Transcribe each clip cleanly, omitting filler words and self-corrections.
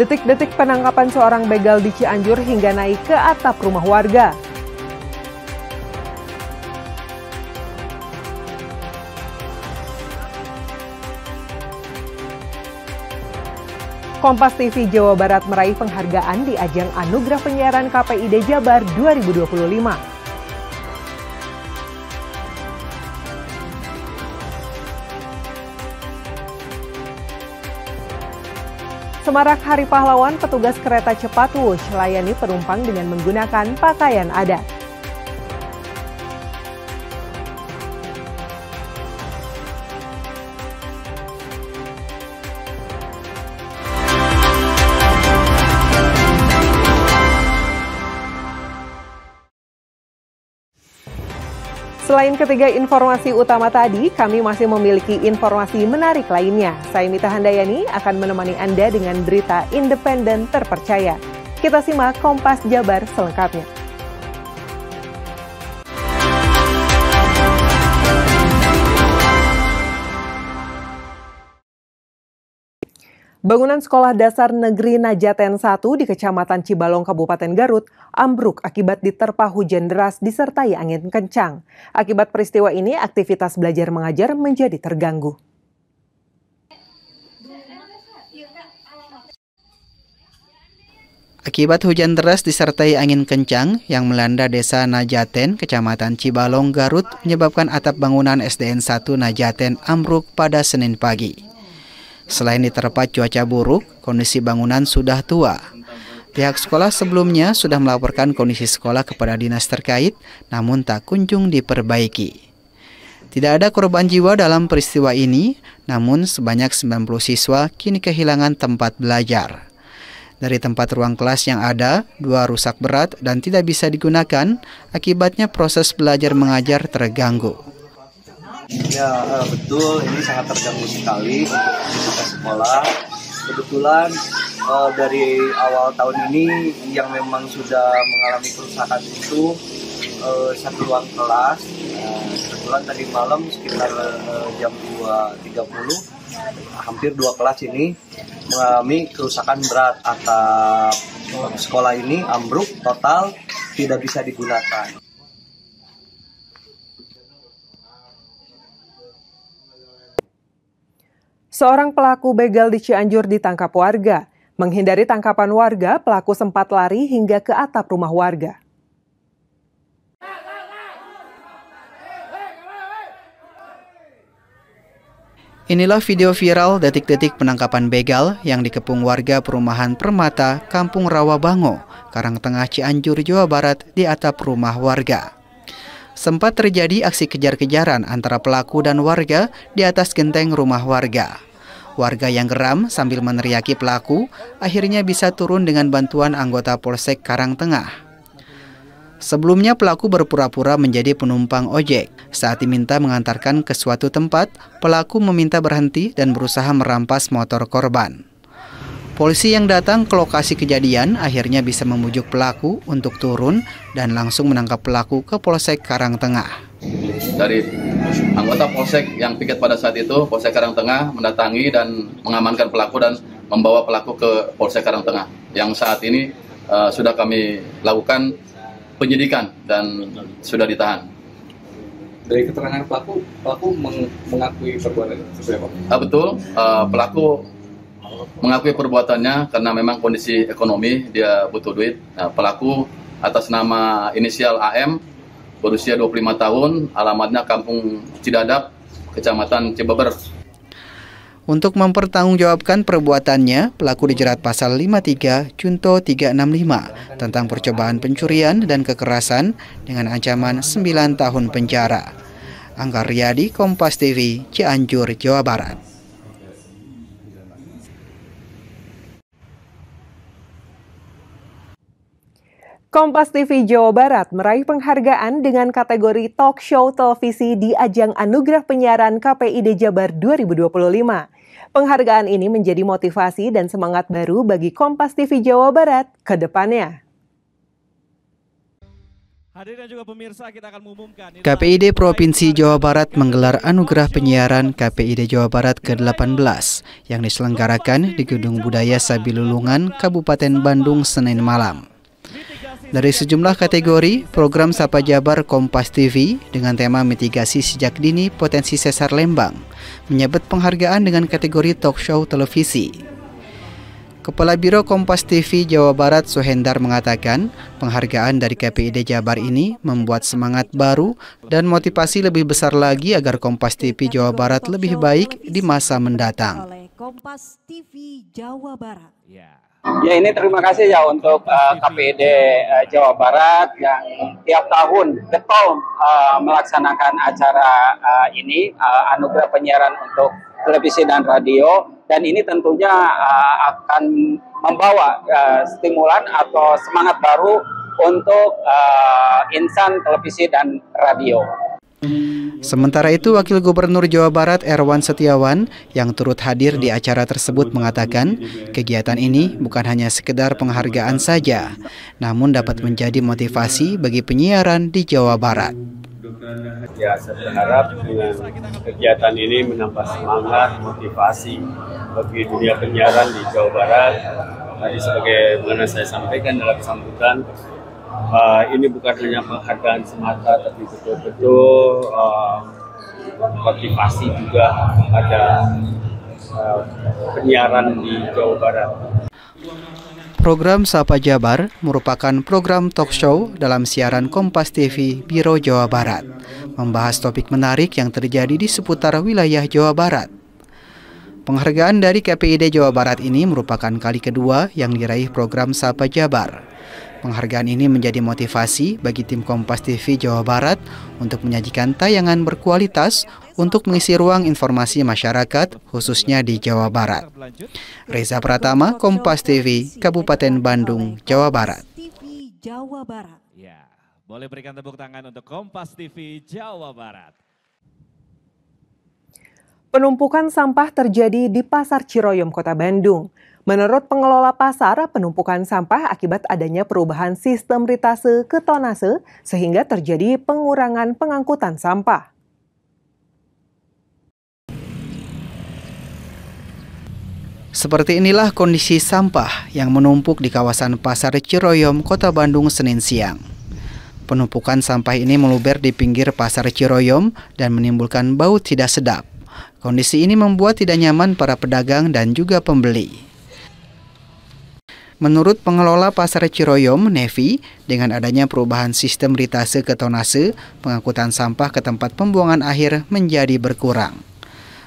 Detik-detik penangkapan seorang begal di Cianjur hingga naik ke atap rumah warga. Kompas TV Jawa Barat meraih penghargaan di ajang Anugerah Penyiaran KPID Jabar 2025. Semarak Hari Pahlawan, petugas kereta cepat Wush layani penumpang dengan menggunakan pakaian adat. Selain ketiga informasi utama tadi, kami masih memiliki informasi menarik lainnya. Saya Mita Handayani akan menemani Anda dengan berita independen terpercaya. Kita simak Kompas Jabar selengkapnya. Bangunan Sekolah Dasar Negeri Najaten 1 di Kecamatan Cibalong, Kabupaten Garut, ambruk akibat diterpa hujan deras disertai angin kencang. Akibat peristiwa ini, aktivitas belajar mengajar menjadi terganggu. Akibat hujan deras disertai angin kencang yang melanda Desa Najaten, Kecamatan Cibalong, Garut, menyebabkan atap bangunan SDN 1 Najaten ambruk pada Senin pagi. Selain diterpa cuaca buruk, kondisi bangunan sudah tua. Pihak sekolah sebelumnya sudah melaporkan kondisi sekolah kepada dinas terkait, namun tak kunjung diperbaiki. Tidak ada korban jiwa dalam peristiwa ini, namun sebanyak 90 siswa kini kehilangan tempat belajar. Dari tempat ruang kelas yang ada, 2 rusak berat dan tidak bisa digunakan, akibatnya proses belajar mengajar terganggu. Ya betul, ini sangat terganggu sekali untuk aktivitas sekolah. Kebetulan dari awal tahun ini yang memang sudah mengalami kerusakan itu satu ruang kelas. Kebetulan tadi malam sekitar jam 2.30 hampir 2 kelas ini mengalami kerusakan berat. Atap sekolah ini ambruk total, tidak bisa digunakan. Seorang pelaku begal di Cianjur ditangkap warga. Menghindari tangkapan warga, pelaku sempat lari hingga ke atap rumah warga. Inilah video viral detik-detik penangkapan begal yang dikepung warga perumahan Permata, Kampung Rawabango, Karangtengah, Cianjur, Jawa Barat di atap rumah warga. Sempat terjadi aksi kejar-kejaran antara pelaku dan warga di atas genteng rumah warga. Warga yang geram sambil meneriaki pelaku akhirnya bisa turun dengan bantuan anggota Polsek Karangtengah. Sebelumnya pelaku berpura-pura menjadi penumpang ojek. Saat diminta mengantarkan ke suatu tempat, pelaku meminta berhenti dan berusaha merampas motor korban. Polisi yang datang ke lokasi kejadian akhirnya bisa membujuk pelaku untuk turun dan langsung menangkap pelaku ke Polsek Karangtengah. Dari anggota Polsek yang piket pada saat itu, Polsek Karangtengah mendatangi dan mengamankan pelaku dan membawa pelaku ke Polsek Karangtengah. Yang saat ini sudah kami lakukan penyidikan dan sudah ditahan. Dari keterangan pelaku mengakui perbuatannya seperti apa? Betul, pelaku mengakui perbuatannya karena memang kondisi ekonomi dia butuh duit. Pelaku atas nama inisial AM berusia 25 tahun, alamatnya Kampung Cidadap, Kecamatan Cibeber. Untuk mempertanggungjawabkan perbuatannya, pelaku dijerat pasal 53 Junto 365 tentang percobaan pencurian dan kekerasan dengan ancaman 9 tahun penjara. Anggar Riyadi, Kompas TV, Cianjur, Jawa Barat. Kompas TV Jawa Barat meraih penghargaan dengan kategori talk show televisi di ajang Anugerah Penyiaran KPID Jabar 2025. Penghargaan ini menjadi motivasi dan semangat baru bagi Kompas TV Jawa Barat ke depannya. Hadirin juga pemirsa, kita akan mengumumkan. KPID Provinsi Jawa Barat menggelar Anugerah Penyiaran KPID Jawa Barat ke-18 yang diselenggarakan di Gedung Budaya Sabilulungan, Kabupaten Bandung, Senin malam. Dari sejumlah kategori, program Sapa Jabar Kompas TV dengan tema mitigasi sejak dini potensi sesar Lembang menyabet penghargaan dengan kategori talk show televisi. Kepala Biro Kompas TV Jawa Barat Suhendar mengatakan penghargaan dari KPID Jabar ini membuat semangat baru dan motivasi lebih besar lagi agar Kompas TV Jawa Barat lebih baik di masa mendatang. Kompas TV Jawa Barat. Ya, ini terima kasih ya untuk KPID Jawa Barat yang tiap tahun getol melaksanakan acara ini, anugerah penyiaran untuk televisi dan radio, dan ini tentunya akan membawa stimulan atau semangat baru untuk insan televisi dan radio. Sementara itu, Wakil Gubernur Jawa Barat Erwan Setiawan yang turut hadir di acara tersebut mengatakan kegiatan ini bukan hanya sekedar penghargaan saja, namun dapat menjadi motivasi bagi penyiaran di Jawa Barat. Ya, saya berharap dengan kegiatan ini menambah semangat, motivasi bagi dunia penyiaran di Jawa Barat. Tadi sebagaimana saya sampaikan dalam sambutan, ini bukan hanya penghargaan semata, tapi betul-betul motivasi juga pada penyiaran di Jawa Barat. Program Sapa Jabar merupakan program talk show dalam siaran Kompas TV Biro Jawa Barat, membahas topik menarik yang terjadi di seputar wilayah Jawa Barat. Penghargaan dari KPID Jawa Barat ini merupakan kali kedua yang diraih program Sapa Jabar. Penghargaan ini menjadi motivasi bagi tim Kompas TV Jawa Barat untuk menyajikan tayangan berkualitas untuk mengisi ruang informasi masyarakat, khususnya di Jawa Barat. Reza Pratama, Kompas TV, Kabupaten Bandung, Jawa Barat. Ya, boleh berikan tepuk tangan untuk Kompas TV Jawa Barat. Penumpukan sampah terjadi di Pasar Ciroyom, Kota Bandung. Menurut pengelola pasar, penumpukan sampah akibat adanya perubahan sistem ritase ke tonase sehingga terjadi pengurangan pengangkutan sampah. Seperti inilah kondisi sampah yang menumpuk di kawasan Pasar Ciroyom, Kota Bandung, Senin siang. Penumpukan sampah ini meluber di pinggir Pasar Ciroyom dan menimbulkan bau tidak sedap. Kondisi ini membuat tidak nyaman para pedagang dan juga pembeli. Menurut pengelola Pasar Ciroyom, Nevi, dengan adanya perubahan sistem ritase ke tonase, pengangkutan sampah ke tempat pembuangan akhir menjadi berkurang.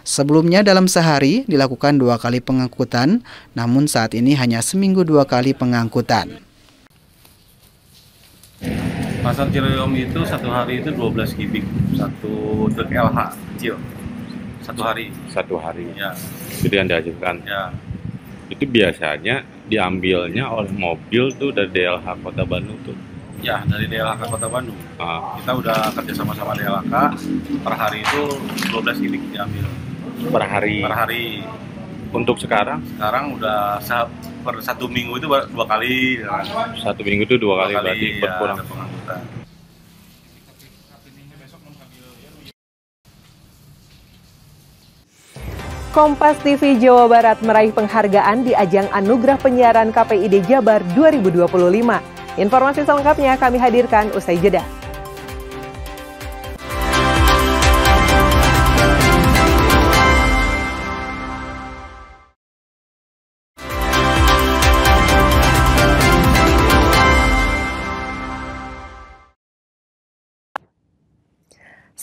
Sebelumnya dalam sehari dilakukan 2 kali pengangkutan, namun saat ini hanya seminggu 2 kali pengangkutan. Pasar Ciroyom itu satu hari itu 12 kubik, satu truk LH kecil, satu hari. Satu hari. Ya. Itu yang diajukan. Ya. Itu biasanya diambilnya oleh mobil tuh dari DLH Kota Bandung tuh. Ya, dari DLH Kota Bandung. Kita udah kerja sama DLH, per hari itu 12 kubik diambil. Per hari? Per hari. Untuk sekarang? Sekarang udah per 1 minggu itu 2 kali. 1 minggu itu 2 kali berarti ya, berkurang. Kompas TV Jawa Barat meraih penghargaan di ajang Anugerah Penyiaran KPID Jabar 2025. Informasi selengkapnya kami hadirkan usai jeda.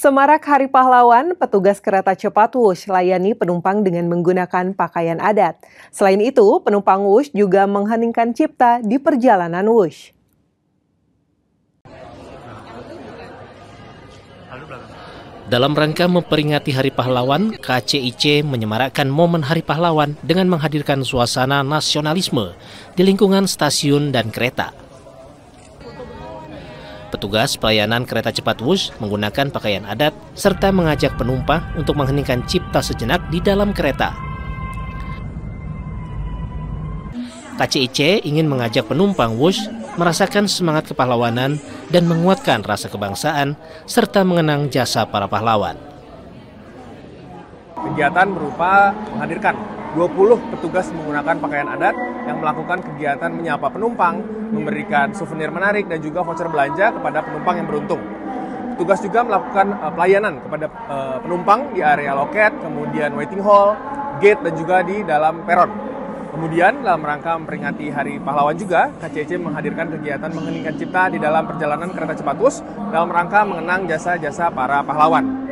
Semarak Hari Pahlawan, petugas kereta cepat Wush layani penumpang dengan menggunakan pakaian adat. Selain itu, penumpang Wush juga mengheningkan cipta di perjalanan Wush. Dalam rangka memperingati Hari Pahlawan, KCIC menyemarakkan momen Hari Pahlawan dengan menghadirkan suasana nasionalisme di lingkungan stasiun dan kereta. Petugas pelayanan kereta cepat Wush menggunakan pakaian adat serta mengajak penumpang untuk mengheningkan cipta sejenak di dalam kereta. KCIC ingin mengajak penumpang Wush merasakan semangat kepahlawanan dan menguatkan rasa kebangsaan serta mengenang jasa para pahlawan. Kegiatan berupa menghadirkan 20 petugas menggunakan pakaian adat yang melakukan kegiatan menyapa penumpang, memberikan souvenir menarik dan juga voucher belanja kepada penumpang yang beruntung. Petugas juga melakukan pelayanan kepada penumpang di area loket, kemudian waiting hall, gate dan juga di dalam peron. Kemudian dalam rangka memperingati Hari Pahlawan juga, KCIC menghadirkan kegiatan mengheningkan cipta di dalam perjalanan kereta Cipatus dalam rangka mengenang jasa-jasa para pahlawan.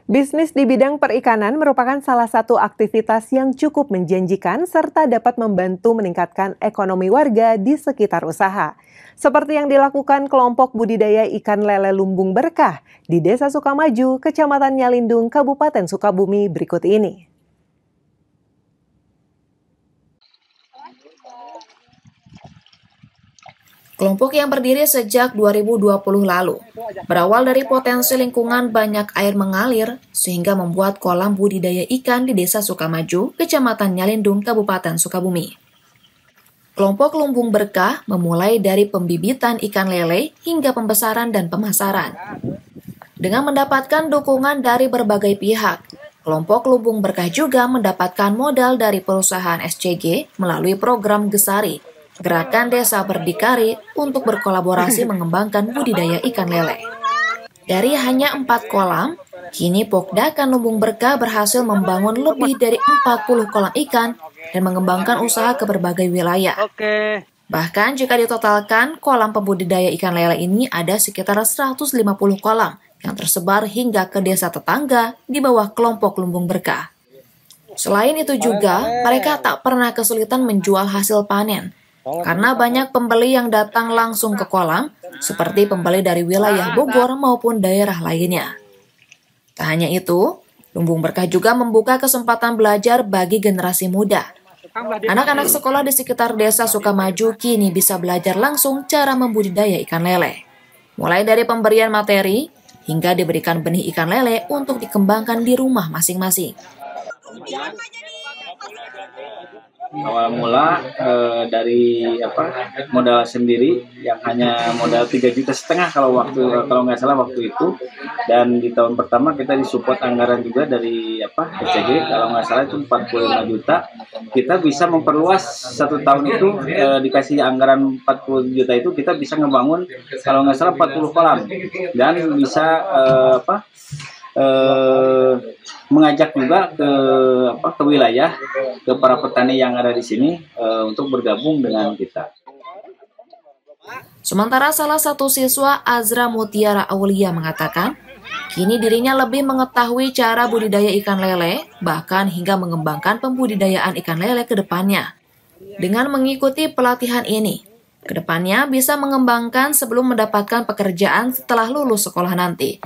Bisnis di bidang perikanan merupakan salah satu aktivitas yang cukup menjanjikan serta dapat membantu meningkatkan ekonomi warga di sekitar usaha. Seperti yang dilakukan kelompok budidaya ikan lele Lumbung Berkah di Desa Sukamaju, Kecamatan Nyalindung, Kabupaten Sukabumi berikut ini. Kelompok yang berdiri sejak 2020 lalu, berawal dari potensi lingkungan banyak air mengalir, sehingga membuat kolam budidaya ikan di Desa Sukamaju, Kecamatan Nyalindung, Kabupaten Sukabumi. Kelompok Lumbung Berkah memulai dari pembibitan ikan lele hingga pembesaran dan pemasaran. Dengan mendapatkan dukungan dari berbagai pihak, kelompok Lumbung Berkah juga mendapatkan modal dari perusahaan SCG melalui program Gesari, Gerakan Desa Berdikari untuk berkolaborasi mengembangkan budidaya ikan lele. Dari hanya 4 kolam, kini Pokdakan Lumbung Berkah berhasil membangun lebih dari 40 kolam ikan dan mengembangkan usaha ke berbagai wilayah. Bahkan jika ditotalkan, kolam pembudidaya ikan lele ini ada sekitar 150 kolam yang tersebar hingga ke desa tetangga di bawah kelompok Lumbung Berkah. Selain itu juga, mereka tak pernah kesulitan menjual hasil panen, karena banyak pembeli yang datang langsung ke kolam, seperti pembeli dari wilayah Bogor maupun daerah lainnya. Tak hanya itu, Lumbung Berkah juga membuka kesempatan belajar bagi generasi muda. Anak-anak sekolah di sekitar Desa Sukamaju kini bisa belajar langsung cara membudidaya ikan lele. Mulai dari pemberian materi, hingga diberikan benih ikan lele untuk dikembangkan di rumah masing-masing. Awal mula dari modal sendiri yang hanya modal 3,5 juta kalau nggak salah waktu itu, dan di tahun pertama kita disupport anggaran juga dari SCG kalau nggak salah itu 45 juta. Kita bisa memperluas 1 tahun itu dikasih anggaran 40 juta itu kita bisa ngebangun kalau nggak salah 40 kolam dan bisa mengajak juga ke wilayah, ke para petani yang ada di sini untuk bergabung dengan kita. Sementara salah satu siswa, Azra Mutiara Aulia, mengatakan kini dirinya lebih mengetahui cara budidaya ikan lele, bahkan hingga mengembangkan pembudidayaan ikan lele ke depannya. Dengan mengikuti pelatihan ini, ke depannya bisa mengembangkan sebelum mendapatkan pekerjaan setelah lulus sekolah nanti.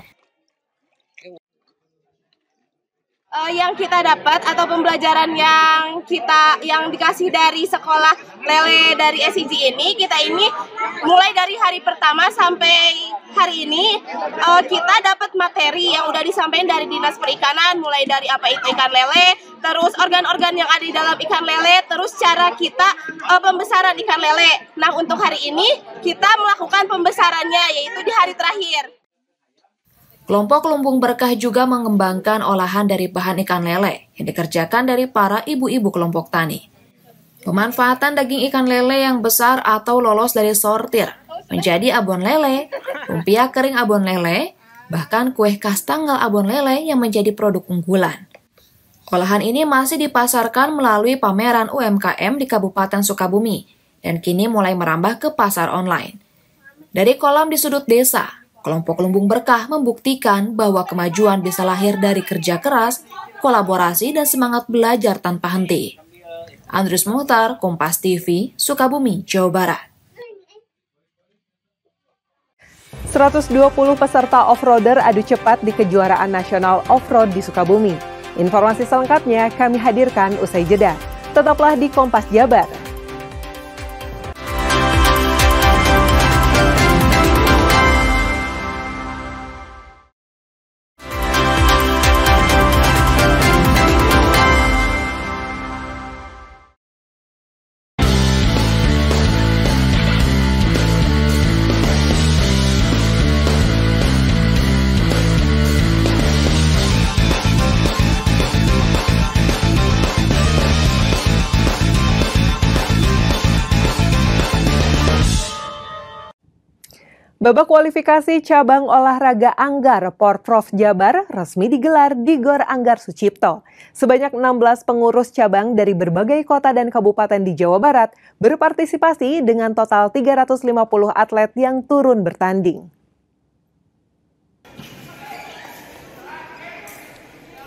Yang kita dapat atau pembelajaran yang dikasih dari sekolah lele dari SCG ini, kita ini mulai dari hari pertama sampai hari ini kita dapat materi yang udah disampaikan dari Dinas Perikanan, mulai dari apa itu ikan lele, terus organ-organ yang ada di dalam ikan lele, terus cara kita pembesaran ikan lele. Nah, untuk hari ini kita melakukan pembesarannya yaitu di hari terakhir. Kelompok Lumbung Berkah juga mengembangkan olahan dari bahan ikan lele yang dikerjakan dari para ibu-ibu kelompok tani. Pemanfaatan daging ikan lele yang besar atau lolos dari sortir menjadi abon lele, lumpia kering abon lele, bahkan kue khas tanggal abon lele yang menjadi produk unggulan. Olahan ini masih dipasarkan melalui pameran UMKM di Kabupaten Sukabumi dan kini mulai merambah ke pasar online. Dari kolam di sudut desa, kelompok Lumbung Berkah membuktikan bahwa kemajuan bisa lahir dari kerja keras, kolaborasi, dan semangat belajar tanpa henti. Andrius Muhtar, Kompas TV, Sukabumi, Jawa Barat. 120 peserta off-roader adu cepat di kejuaraan nasional off-road di Sukabumi. Informasi selengkapnya kami hadirkan usai jeda. Tetaplah di Kompas Jabar. Babak kualifikasi cabang olahraga Anggar Porprov Jabar resmi digelar di Gor Anggar Sucipto. Sebanyak 16 pengurus cabang dari berbagai kota dan kabupaten di Jawa Barat berpartisipasi dengan total 350 atlet yang turun bertanding.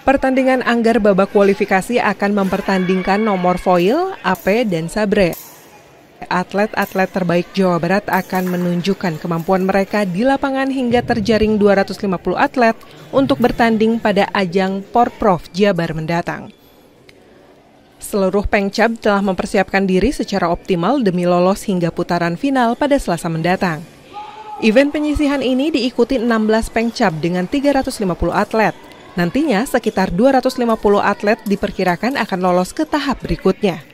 Pertandingan Anggar babak kualifikasi akan mempertandingkan nomor foil, AP, dan sabre. Atlet-atlet terbaik Jawa Barat akan menunjukkan kemampuan mereka di lapangan hingga terjaring 250 atlet untuk bertanding pada ajang Porprov Jabar mendatang. Seluruh pengcap telah mempersiapkan diri secara optimal demi lolos hingga putaran final pada Selasa mendatang. Event penyisihan ini diikuti 16 pengcap dengan 350 atlet. Nantinya sekitar 250 atlet diperkirakan akan lolos ke tahap berikutnya.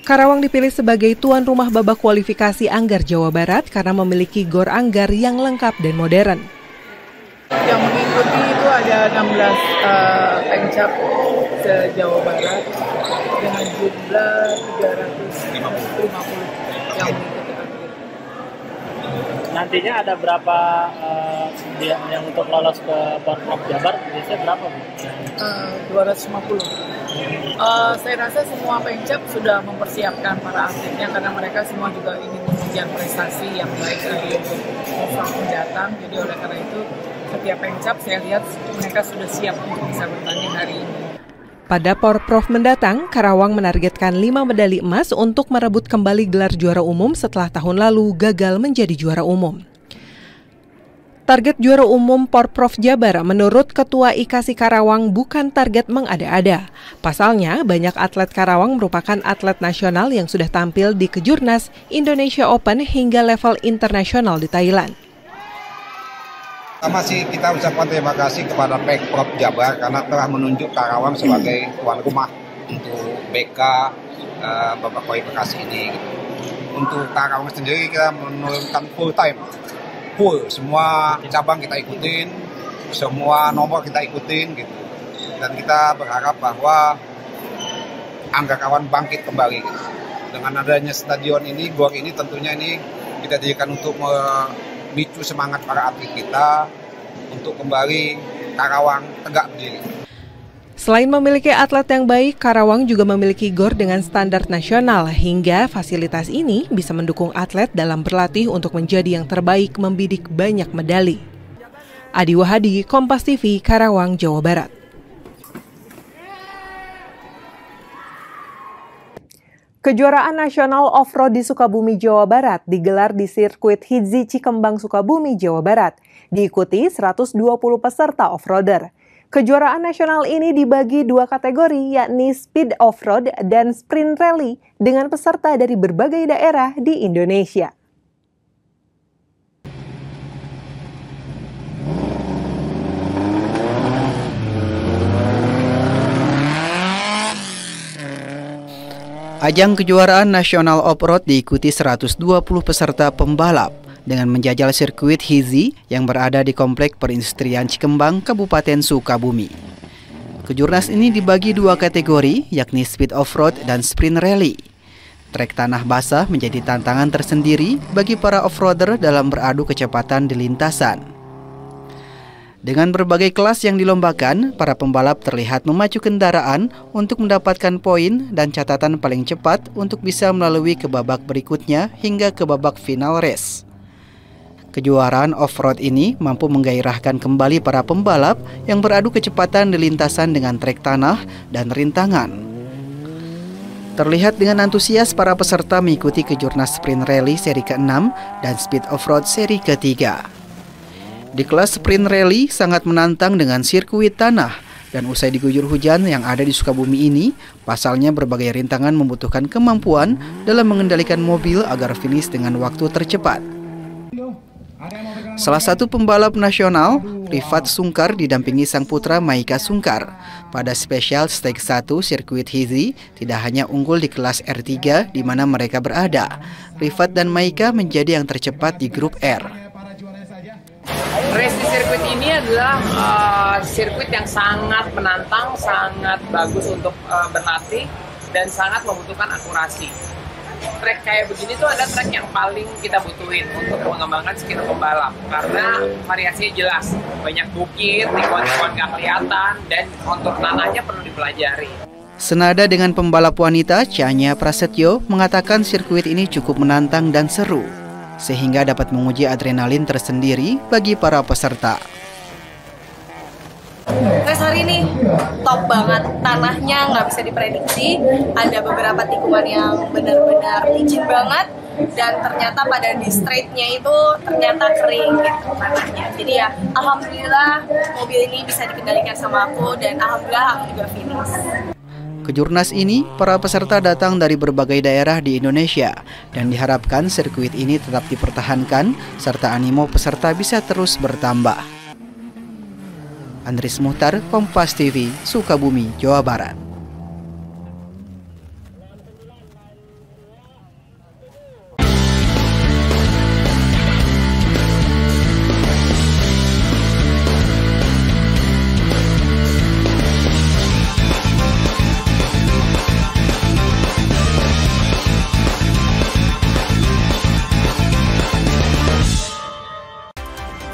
Karawang dipilih sebagai tuan rumah babak kualifikasi Anggar Jawa Barat karena memiliki Gor Anggar yang lengkap dan modern. Yang mengikuti itu ada 16 pengcap se-Jawa Barat dengan jumlah 350 yang mengikuti. Nantinya ada berapa yang untuk lolos ke Porprov Jabar? Biasanya berapa? 250. Saya rasa semua pengcap sudah mempersiapkan para atletnya karena mereka semua juga ingin menunjukkan prestasi yang baik lagi untuk Porprov mendatang. Jadi oleh karena itu setiap pengcap saya lihat mereka sudah siap untuk bisa bertanding hari ini. Pada Porprov mendatang, Karawang menargetkan 5 medali emas untuk merebut kembali gelar juara umum setelah tahun lalu gagal menjadi juara umum. Target juara umum Porprov Jabar menurut Ketua IKASI Karawang bukan target mengada-ada. Pasalnya, banyak atlet Karawang merupakan atlet nasional yang sudah tampil di Kejurnas, Indonesia Open hingga level internasional di Thailand. Pertama sih kita ucapkan terima kasih kepada Porprov Jabar karena telah menunjuk Karawang sebagai tuan rumah untuk BK babak kualifikasi ini. Untuk Karawang sendiri kita menurunkan full semua cabang kita ikutin, semua nomor kita ikutin gitu. Dan kita berharap bahwa Anggar Karawang bangkit kembali gitu. Dengan adanya stadion ini, GOR ini tentunya ini kita jadikan untuk memicu semangat para atlet kita untuk kembali Karawang tegak berdiri. Selain memiliki atlet yang baik, Karawang juga memiliki GOR dengan standar nasional hingga fasilitas ini bisa mendukung atlet dalam berlatih untuk menjadi yang terbaik membidik banyak medali. Adi Wahadi, Kompas TV, Karawang, Jawa Barat. Kejuaraan nasional off-road di Sukabumi, Jawa Barat digelar di sirkuit Hidzi Cikembang, Sukabumi, Jawa Barat. Diikuti 120 peserta off-roader. Kejuaraan nasional ini dibagi 2 kategori, yakni Speed Off-Road dan Sprint Rally dengan peserta dari berbagai daerah di Indonesia. Ajang kejuaraan nasional off-road diikuti 120 peserta pembalap dengan menjajal sirkuit Hidzi yang berada di Komplek Perindustrian Cikembang, Kabupaten Sukabumi. Kejurnas ini dibagi 2 kategori, yakni Speed Off-Road dan Sprint Rally. Trek tanah basah menjadi tantangan tersendiri bagi para off-roader dalam beradu kecepatan di lintasan. Dengan berbagai kelas yang dilombakan, para pembalap terlihat memacu kendaraan untuk mendapatkan poin dan catatan paling cepat untuk bisa melalui ke babak berikutnya hingga ke babak final race. Kejuaraan off-road ini mampu menggairahkan kembali para pembalap yang beradu kecepatan di lintasan dengan trek tanah dan rintangan. Terlihat dengan antusias para peserta mengikuti Kejurnas Sprint Rally seri ke-6 dan Speed Off-Road seri ke-3. Di kelas Sprint Rally sangat menantang dengan sirkuit tanah dan usai diguyur hujan yang ada di Sukabumi ini, pasalnya berbagai rintangan membutuhkan kemampuan dalam mengendalikan mobil agar finish dengan waktu tercepat. Salah satu pembalap nasional, Rifat Sungkar didampingi sang putra Maika Sungkar. Pada spesial stage 1 sirkuit Hidzi tidak hanya unggul di kelas R3 di mana mereka berada. Rifat dan Maika menjadi yang tercepat di grup R. Race di sirkuit ini adalah sirkuit yang sangat menantang, sangat bagus untuk berlatih, dan sangat membutuhkan akurasi. track kayak begini tuh adalah track yang paling kita butuhin untuk mengembangkan skill pembalap karena variasinya jelas, banyak bukit, tikungan nggak kelihatan, dan kontur tanahnya perlu dipelajari. Senada dengan pembalap wanita, Chanya Prasetyo mengatakan sirkuit ini cukup menantang dan seru, sehingga dapat menguji adrenalin tersendiri bagi para peserta. Race hari ini top banget, tanahnya nggak bisa diprediksi, ada beberapa tikungan yang benar-benar licin banget, dan ternyata pada di straight-nya itu ternyata kering gitu tanahnya. Jadi ya alhamdulillah mobil ini bisa dikendalikan sama aku, dan alhamdulillah aku juga finish. Kejurnas ini, para peserta datang dari berbagai daerah di Indonesia dan diharapkan sirkuit ini tetap dipertahankan serta animo peserta bisa terus bertambah. Andris Muhtar, Kompas TV, Sukabumi, Jawa Barat.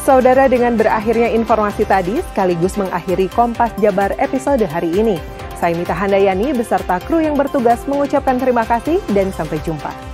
Saudara, dengan berakhirnya informasi tadi sekaligus mengakhiri Kompas Jabar episode hari ini. Saya Mita Handayani beserta kru yang bertugas mengucapkan terima kasih dan sampai jumpa.